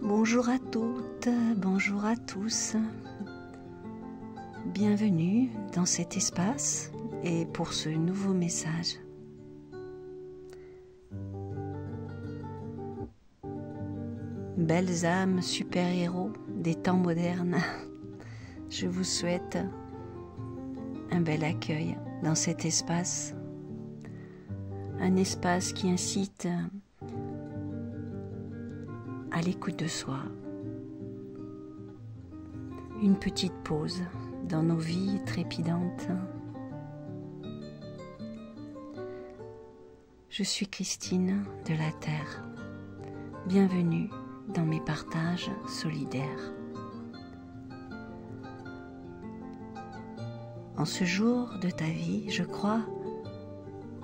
Bonjour à toutes, bonjour à tous. Bienvenue dans cet espace et pour ce nouveau message. Belles âmes super-héros des temps modernes, je vous souhaite un bel accueil dans cet espace. Un espace qui incite à l'écoute de soi. Une petite pause dans nos vies trépidantes. Je suis Christine de la Terre. Bienvenue dans mes partages solidaires. En ce jour de ta vie, je crois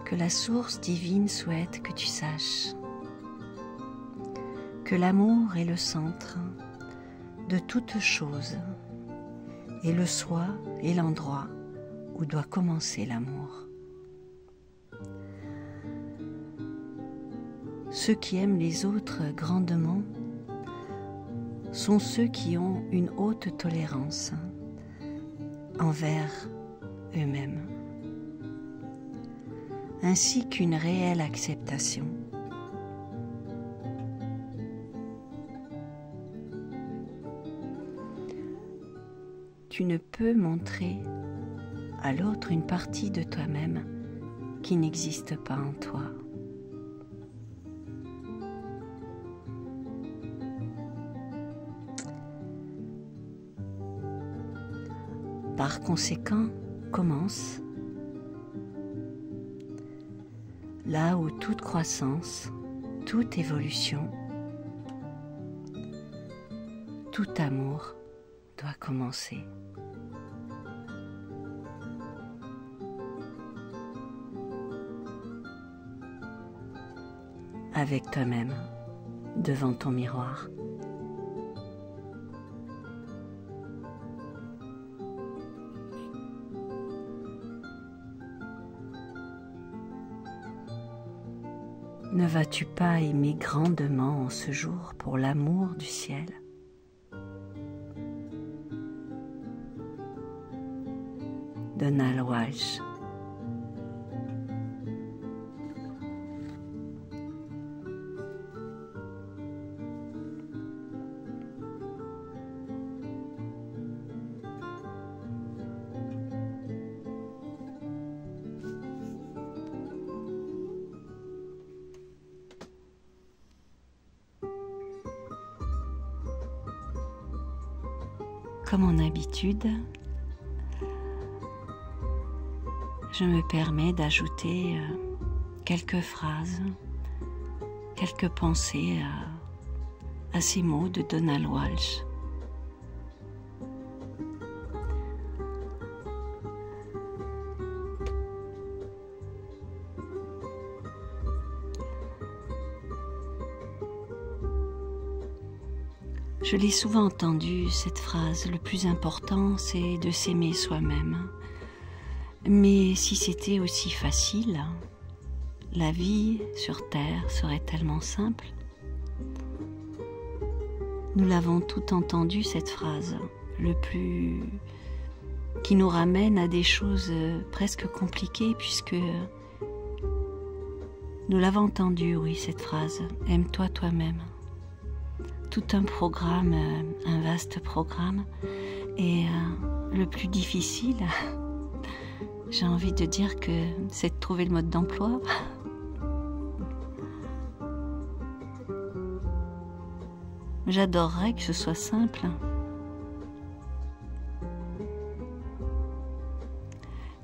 que la source divine souhaite que tu saches que l'amour est le centre de toute chose et le soi est l'endroit où doit commencer l'amour. Ceux qui aiment les autres grandement sont ceux qui ont une haute tolérance envers eux-mêmes, ainsi qu'une réelle acceptation. Tu ne peux montrer à l'autre une partie de toi-même qui n'existe pas en toi. Par conséquent, commence là où toute croissance, toute évolution, tout amour doit commencer. Avec toi-même, devant ton miroir. Ne vas-tu pas aimer grandement en ce jour pour l'amour du ciel? Donald Walsh. Comme en habitude, je me permets d'ajouter quelques phrases, quelques pensées à ces mots de Donald Walsh. Je l'ai souvent entendue, cette phrase, le plus important, c'est de s'aimer soi-même. Mais si c'était aussi facile, la vie sur Terre serait tellement simple. Nous l'avons tout entendu, cette phrase, qui nous ramène à des choses presque compliquées, puisque nous l'avons entendu, oui, cette phrase, aime-toi toi-même. Tout un programme, un vaste programme, et le plus difficile, j'ai envie de dire que c'est de trouver le mode d'emploi. J'adorerais que ce soit simple.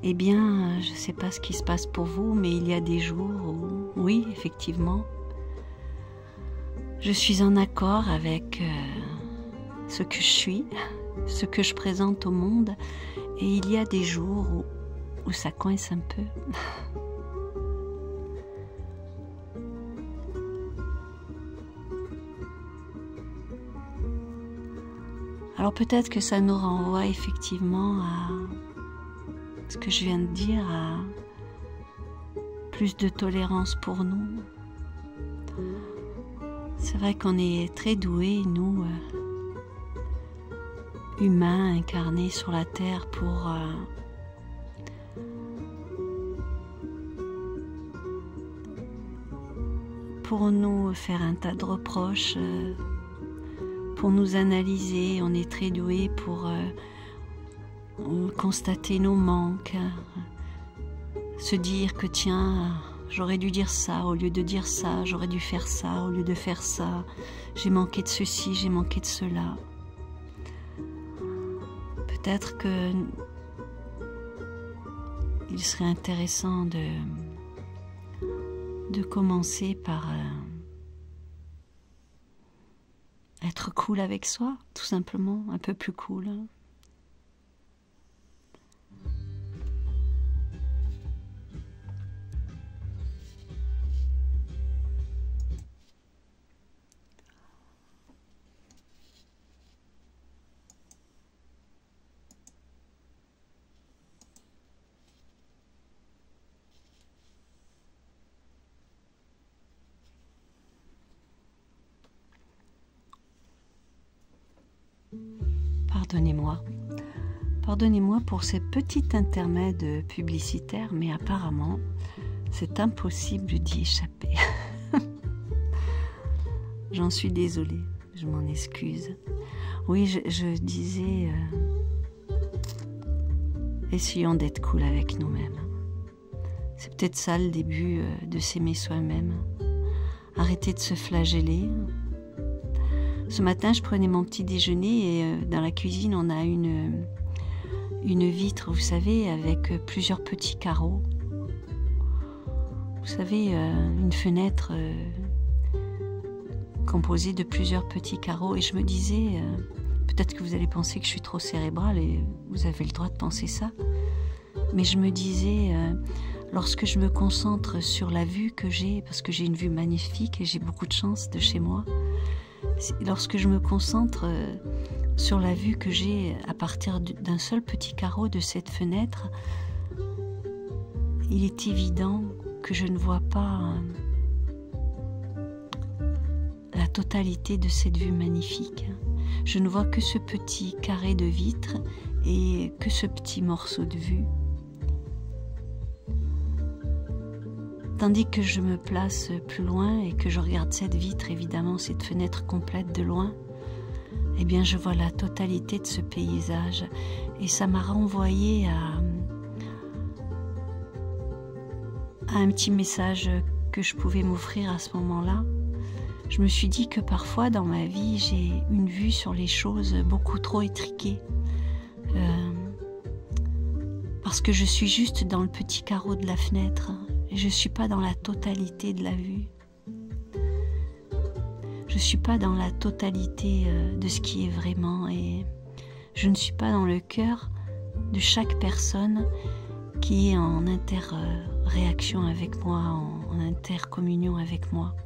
Eh bien, je ne sais pas ce qui se passe pour vous, mais il y a des jours où, oui, effectivement, je suis en accord avec ce que je suis, ce que je présente au monde, et il y a des jours où ça coince un peu. Alors peut-être que ça nous renvoie effectivement à ce que je viens de dire, à plus de tolérance pour nous, C'est vrai qu'on est très doués, nous, humains incarnés sur la terre, pour nous faire un tas de reproches, pour nous analyser. On est très doués pour constater nos manques, se dire que tiens, j'aurais dû dire ça au lieu de dire ça, j'aurais dû faire ça au lieu de faire ça, j'ai manqué de ceci, j'ai manqué de cela. Peut-être que il serait intéressant de commencer par être cool avec soi, tout simplement, un peu plus cool. Pardonnez-moi pour ces petits intermèdes publicitaires, mais apparemment, c'est impossible d'y échapper. J'en suis désolée, je m'en excuse. Oui, je disais, essayons d'être cool avec nous-mêmes. C'est peut-être ça le début de s'aimer soi-même. Arrêter de se flageller. Ce matin, je prenais mon petit déjeuner et dans la cuisine, on a une vitre, vous savez, avec plusieurs petits carreaux. Vous savez, une fenêtre composée de plusieurs petits carreaux. Et je me disais, peut-être que vous allez penser que je suis trop cérébrale et vous avez le droit de penser ça. Mais je me disais, lorsque je me concentre sur la vue que j'ai, parce que j'ai une vue magnifique et j'ai beaucoup de chance de chez moi, lorsque je me concentre sur la vue que j'ai à partir d'un seul petit carreau de cette fenêtre, il est évident que je ne vois pas la totalité de cette vue magnifique. Je ne vois que ce petit carré de vitre et que ce petit morceau de vue. Tandis que je me place plus loin et que je regarde cette vitre, évidemment cette fenêtre complète de loin, eh bien je vois la totalité de ce paysage. Et ça m'a renvoyé à un petit message que je pouvais m'offrir à ce moment-là. Je me suis dit que parfois dans ma vie, j'ai une vue sur les choses beaucoup trop étriquée. Parce que je suis juste dans le petit carreau de la fenêtre. Et je ne suis pas dans la totalité de la vue. Je ne suis pas dans la totalité de ce qui est vraiment. Et je ne suis pas dans le cœur de chaque personne qui est en interréaction avec moi, en intercommunion avec moi.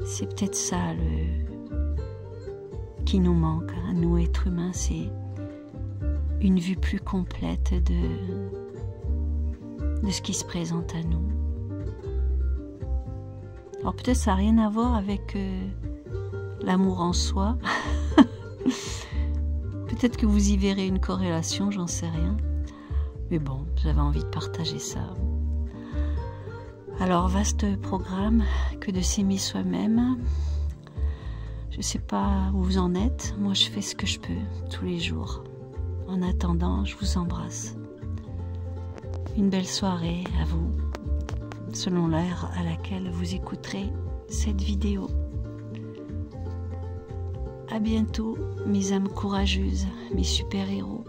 C'est peut-être ça qui nous manque, à nous êtres humains, c'est une vue plus complète de ce qui se présente à nous. Alors peut-être ça n'a rien à voir avec l'amour en soi. Peut-être que vous y verrez une corrélation, j'en sais rien. Mais bon, j'avais envie de partager ça. Alors, vaste programme que de s'aimer soi-même. Je ne sais pas où vous en êtes. Moi, je fais ce que je peux tous les jours. En attendant, je vous embrasse. Une belle soirée à vous, selon l'heure à laquelle vous écouterez cette vidéo. À bientôt, mes âmes courageuses, mes super-héros.